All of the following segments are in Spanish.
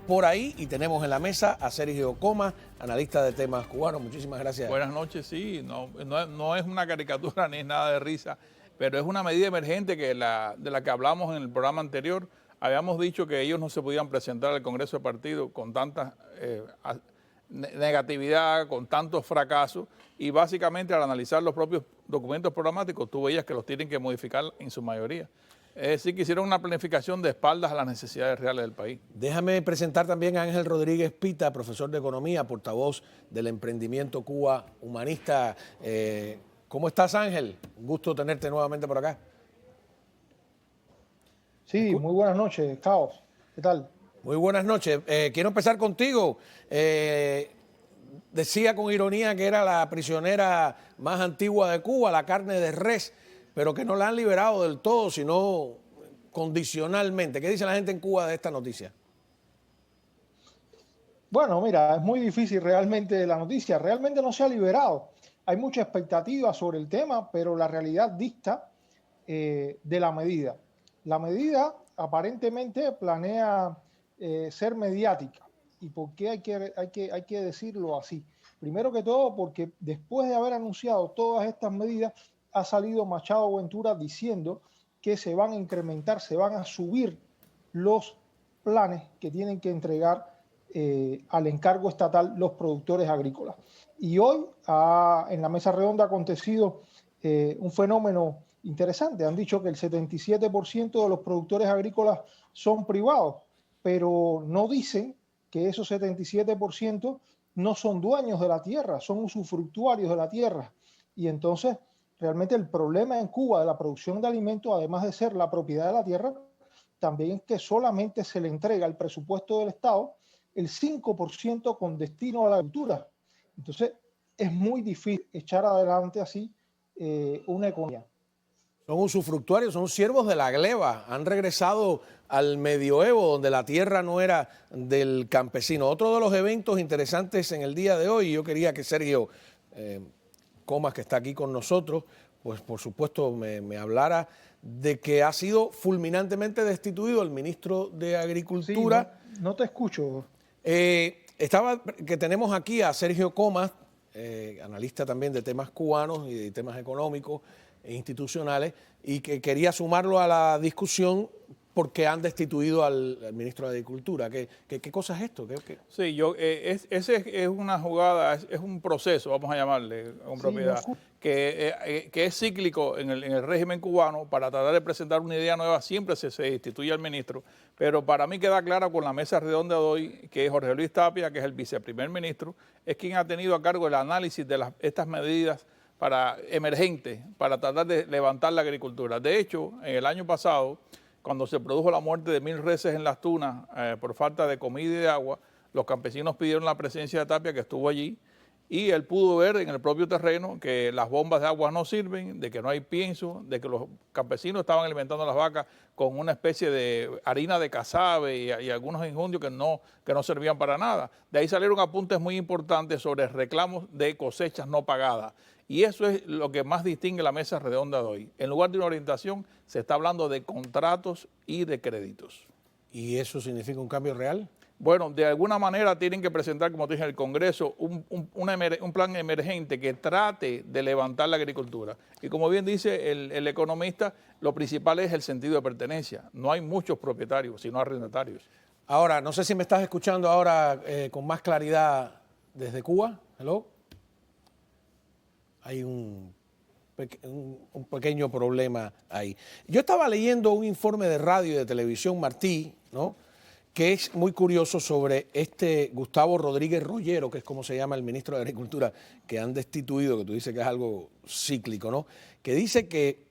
por ahí y tenemos en la mesa a Sergio Comas, analista de temas cubanos. Muchísimas gracias. Buenas noches, sí, no es una caricatura ni es nada de risa, pero es una medida emergente de la que hablamos en el programa anterior. Habíamos dicho que ellos no se podían presentar al Congreso de Partido con tanta negatividad, con tantos fracasos, y básicamente al analizar los propios documentos programáticos, tú veías que los tienen que modificar en su mayoría. Es decir, que hicieron una planificación de espaldas a las necesidades reales del país. Déjame presentar también a Ángel Rodríguez Pita, profesor de Economía, portavoz del Emprendimiento Cuba Humanista. ¿Cómo estás, Ángel? Un gusto tenerte nuevamente por acá. Sí, muy buenas noches, Caos. ¿Qué tal? Muy buenas noches. Quiero empezar contigo. Decía con ironía que era la prisionera más antigua de Cuba, la carne de res, pero que no la han liberado del todo, sino condicionalmente. ¿Qué dice la gente en Cuba de esta noticia? Bueno, mira, es muy difícil realmente la noticia. Realmente no se ha liberado. Hay mucha expectativa sobre el tema, pero la realidad dista de la medida. La medida aparentemente planea ser mediática. ¿Y por qué hay que decirlo así? Primero que todo, porque después de haber anunciado todas estas medidas, ha salido Machado Ventura diciendo que se van a incrementar, se van a subir los planes que tienen que entregar al encargo estatal los productores agrícolas. Y hoy en la mesa redonda ha acontecido un fenómeno interesante. Han dicho que el 77% de los productores agrícolas son privados, pero no dicen que esos 77% no son dueños de la tierra, son usufructuarios de la tierra. Y entonces, realmente el problema en Cuba de la producción de alimentos, además de ser la propiedad de la tierra, también es que solamente se le entrega al presupuesto del Estado el 5% con destino a la agricultura. Entonces, es muy difícil echar adelante así una economía. Son usufructuarios, son siervos de la gleba, han regresado al medioevo donde la tierra no era del campesino. Otro de los eventos interesantes en el día de hoy, yo quería que Sergio Comas, que está aquí con nosotros, pues por supuesto me hablara de que ha sido fulminantemente destituido el ministro de Agricultura. Sí, no te escucho. Que tenemos aquí a Sergio Comas, analista también de temas cubanos y de temas económicos e institucionales, y que quería sumarlo a la discusión porque han destituido al ministro de Agricultura. ¿Qué cosa es esto? Sí, ese es una jugada, es un proceso, vamos a llamarle, con propiedad, que es cíclico en el régimen cubano. Para tratar de presentar una idea nueva siempre se destituye al ministro, pero para mí queda claro con la mesa redonda de hoy que Jorge Luis Tapia, que es el viceprimer ministro, es quien ha tenido a cargo el análisis de estas medidas emergentes para tratar de levantar la agricultura. De hecho, en el año pasado, cuando se produjo la muerte de 1000 reses en Las Tunas por falta de comida y de agua, los campesinos pidieron la presencia de Tapia, que estuvo allí, y él pudo ver en el propio terreno que las bombas de agua no sirven, de que no hay pienso, de que los campesinos estaban alimentando a las vacas con una especie de harina de casabe y algunos enjundios que no servían para nada. De ahí salieron apuntes muy importantes sobre reclamos de cosechas no pagadas. Y eso es lo que más distingue la mesa redonda de hoy. En lugar de una orientación, se está hablando de contratos y de créditos. ¿Y eso significa un cambio real? Bueno, de alguna manera tienen que presentar, como te dije, en el Congreso, un plan emergente que trate de levantar la agricultura. Y como bien dice el economista, lo principal es el sentido de pertenencia. No hay muchos propietarios, sino arrendatarios. Ahora, no sé si me estás escuchando ahora con más claridad desde Cuba. ¿Hello? Hay un pequeño problema ahí. Yo estaba leyendo un informe de radio y de televisión Martí, ¿no?, que es muy curioso sobre este Gustavo Rodríguez Rollero, que es como se llama el ministro de Agricultura, que han destituido, que tú dices que es algo cíclico, ¿no?, que dice que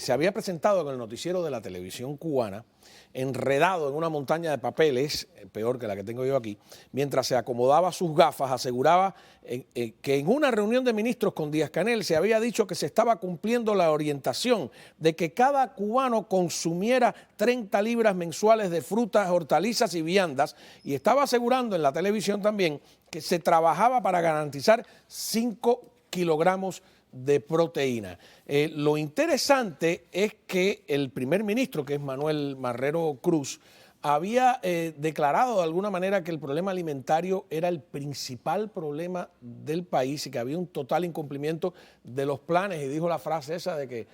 se había presentado en el noticiero de la televisión cubana, enredado en una montaña de papeles, peor que la que tengo yo aquí, mientras se acomodaba sus gafas, aseguraba que en una reunión de ministros con Díaz-Canel se había dicho que se estaba cumpliendo la orientación de que cada cubano consumiera 30 libras mensuales de frutas, hortalizas y viandas, y estaba asegurando en la televisión también que se trabajaba para garantizar 5 kilogramos de proteína. Lo interesante es que el primer ministro, que es Manuel Marrero Cruz, había declarado de alguna manera que el problema alimentario era el principal problema del país y que había un total incumplimiento de los planes, y dijo la frase esa de que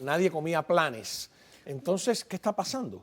nadie comía planes. Entonces, ¿qué está pasando?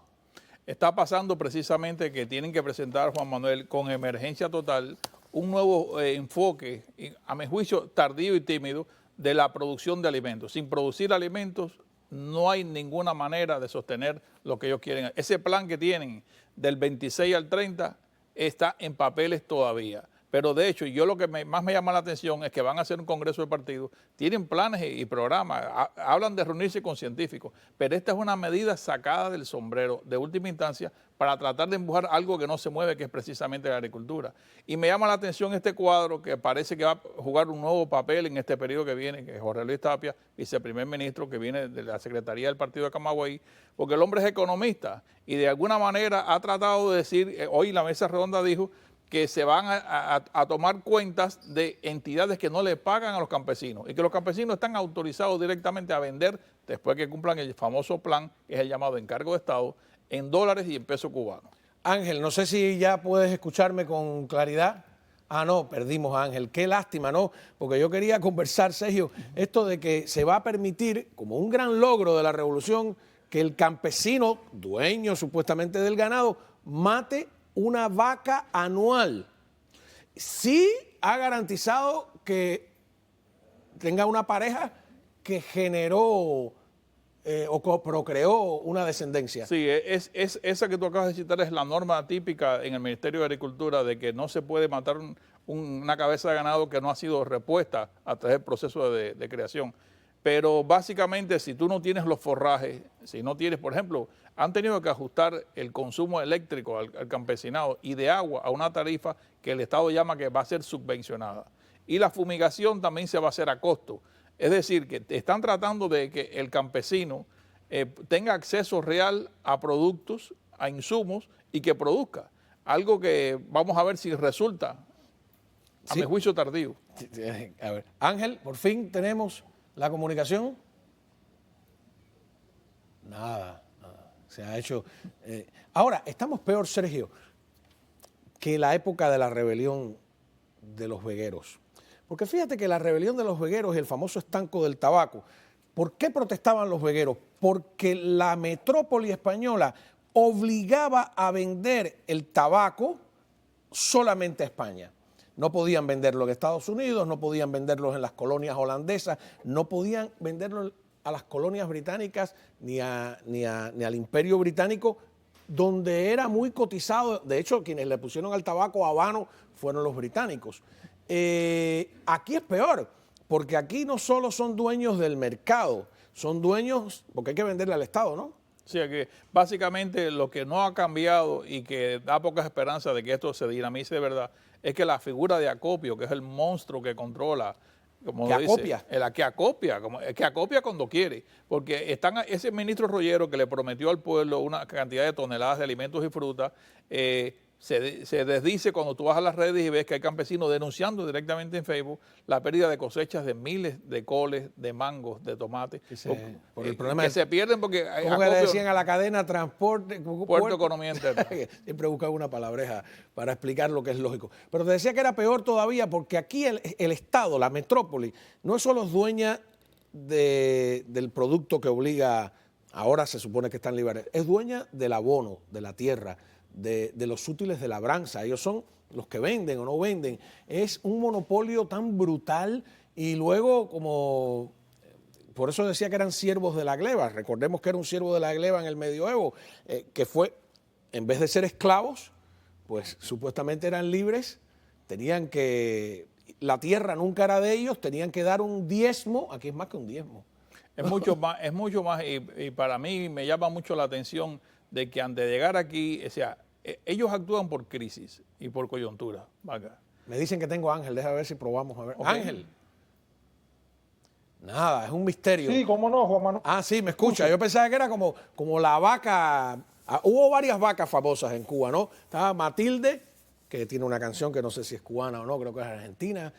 Está pasando precisamente que tienen que presentar, Juan Manuel, con emergencia total, un nuevo enfoque, a mi juicio tardío y tímido, de la producción de alimentos. Sin producir alimentos no hay ninguna manera de sostener lo que ellos quieren. Ese plan que tienen del 26 al 30 está en papeles todavía. Pero de hecho, yo lo que más me llama la atención es que van a hacer un congreso de partido, tienen planes y programas, hablan de reunirse con científicos, pero esta es una medida sacada del sombrero de última instancia para tratar de empujar algo que no se mueve, que es precisamente la agricultura. Y me llama la atención este cuadro que parece que va a jugar un nuevo papel en este periodo que viene, que es Jorge Luis Tapia, viceprimer ministro, que viene de la Secretaría del Partido de Camagüey, porque el hombre es economista y de alguna manera ha tratado de decir, hoy la mesa redonda dijo, que se van a tomar cuentas de entidades que no le pagan a los campesinos y que los campesinos están autorizados directamente a vender, después que cumplan el famoso plan, que es el llamado encargo de Estado, en dólares y en pesos cubanos. Ángel, no sé si ya puedes escucharme con claridad. Ah, no, perdimos a Ángel. Qué lástima, ¿no? Porque yo quería conversar, Sergio, esto de que se va a permitir, como un gran logro de la revolución, que el campesino, dueño supuestamente del ganado, mate una vaca anual. Sí ha garantizado que tenga una pareja que generó o procreó una descendencia. Sí, esa que tú acabas de citar es la norma típica en el Ministerio de Agricultura de que no se puede matar una cabeza de ganado que no ha sido repuesta a través del proceso de creación. Pero básicamente si tú no tienes los forrajes, si no tienes, por ejemplo, han tenido que ajustar el consumo eléctrico al campesinado y de agua a una tarifa que el Estado llama que va a ser subvencionada. Y la fumigación también se va a hacer a costo. Es decir, que están tratando de que el campesino tenga acceso real a productos, a insumos y que produzca. Algo que vamos a ver si resulta, a mi juicio, tardío. A ver, Ángel, por fin tenemos la comunicación. Nada. Se ha hecho. Ahora, estamos peor, Sergio, que la época de la rebelión de los vegueros. Porque fíjate que la rebelión de los vegueros y el famoso estanco del tabaco, ¿por qué protestaban los vegueros? Porque la metrópoli española obligaba a vender el tabaco solamente a España. No podían venderlo en Estados Unidos, no podían venderlo en las colonias holandesas, no podían venderlo a las colonias británicas ni al Imperio Británico, donde era muy cotizado. De hecho, quienes le pusieron al tabaco habano fueron los británicos. Aquí es peor, porque aquí no solo son dueños del mercado, son dueños, porque hay que venderle al Estado, ¿no? Sí, que básicamente lo que no ha cambiado y que da pocas esperanzas de que esto se dinamice de verdad es que la figura de acopio, que es el monstruo que controla, como que lo dice, acopia. Que acopia cuando quiere, porque están ese ministro Rollero que le prometió al pueblo una cantidad de toneladas de alimentos y frutas, se desdice cuando tú vas a las redes y ves que hay campesinos denunciando directamente en Facebook la pérdida de cosechas de miles de coles, de mangos, de tomates, por el problema que se pierden porque hay ¿cómo que le decían a la cadena transporte? Puerto Economía Interna. Siempre buscaba una palabreja para explicar lo que es lógico. Pero te decía que era peor todavía porque aquí el Estado, la metrópoli, no es solo dueña del producto que obliga, ahora se supone que están libres, es dueña del abono, de la tierra, de los útiles de labranza. Ellos son los que venden o no venden. Es un monopolio tan brutal y luego como... Por eso decía que eran siervos de la gleba. Recordemos que era un siervo de la gleba en el medioevo, que fue, en vez de ser esclavos, pues supuestamente eran libres, tenían que... La tierra nunca era de ellos, tenían que dar un diezmo. Aquí es más que un diezmo. Es mucho más y para mí me llama mucho la atención de que antes de llegar aquí, o sea, ellos actúan por crisis y por coyuntura. Vaca. Me dicen que tengo a Ángel, déjame ver si probamos. A ver. Okay. Ángel. Nada, es un misterio. Sí, cómo no, Juan Manuel. Ah, sí, me escucha. Yo pensaba que era como la vaca. Hubo varias vacas famosas en Cuba, ¿no? Estaba Matilde, que tiene una canción que no sé si es cubana o no, creo que es argentina.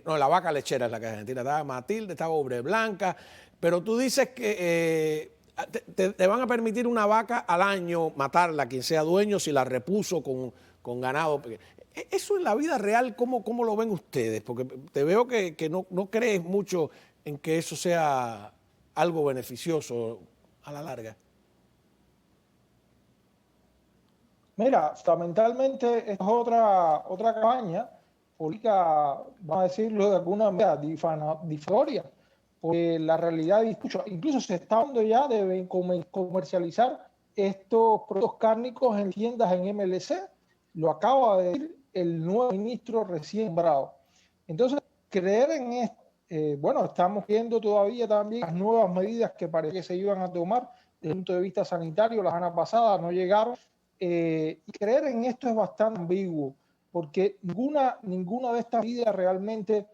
No, la vaca lechera es la que es argentina. Estaba Matilde, estaba Obre Blanca. Pero tú dices que te van a permitir una vaca al año matarla, quien sea dueño, si la repuso con ganado. Eso en la vida real, ¿cómo lo ven ustedes? Porque te veo que no crees mucho en que eso sea algo beneficioso a la larga. Mira, fundamentalmente esta es otra campaña política, vamos a decirlo de alguna manera, difamatoria, porque la realidad incluso se está hablando ya de comercializar estos productos cárnicos en tiendas en MLC, lo acaba de decir el nuevo ministro recién nombrado. Entonces, creer en esto, bueno, estamos viendo todavía también las nuevas medidas que parecía que se iban a tomar desde el punto de vista sanitario, la semana pasada no llegaron, y creer en esto es bastante ambiguo, porque ninguna de estas medidas realmente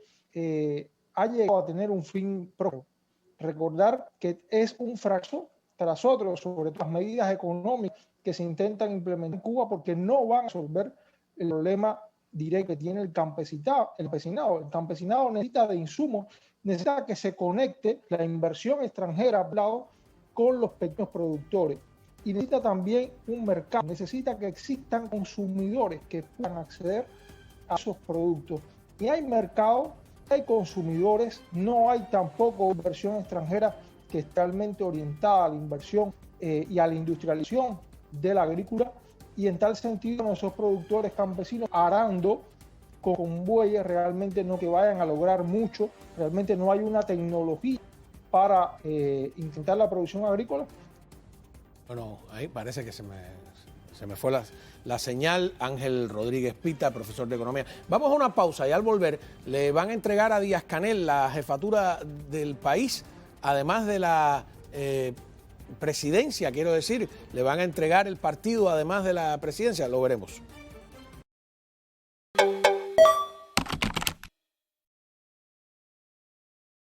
ha llegado a tener un fin propio. Recordar que es un fracaso tras otro, sobre todo las medidas económicas que se intentan implementar en Cuba, porque no van a resolver el problema directo que tiene el campesinado. El campesinado necesita de insumos, necesita que se conecte la inversión extranjera con los pequeños productores. Y necesita también un mercado, necesita que existan consumidores que puedan acceder a esos productos. Y hay mercado, hay consumidores, no hay tampoco inversión extranjera que está realmente orientada a la inversión y a la industrialización de la agricultura. Y en tal sentido, nuestros productores campesinos arando con bueyes realmente no que vayan a lograr mucho, realmente no hay una tecnología para intentar la producción agrícola. Bueno, ahí parece que se me fue la señal. Ángel Rodríguez Pita, profesor de Economía. Vamos a una pausa y al volver le van a entregar a Díaz-Canel la jefatura del país, además de la presidencia, quiero decir, le van a entregar el partido además de la presidencia, lo veremos.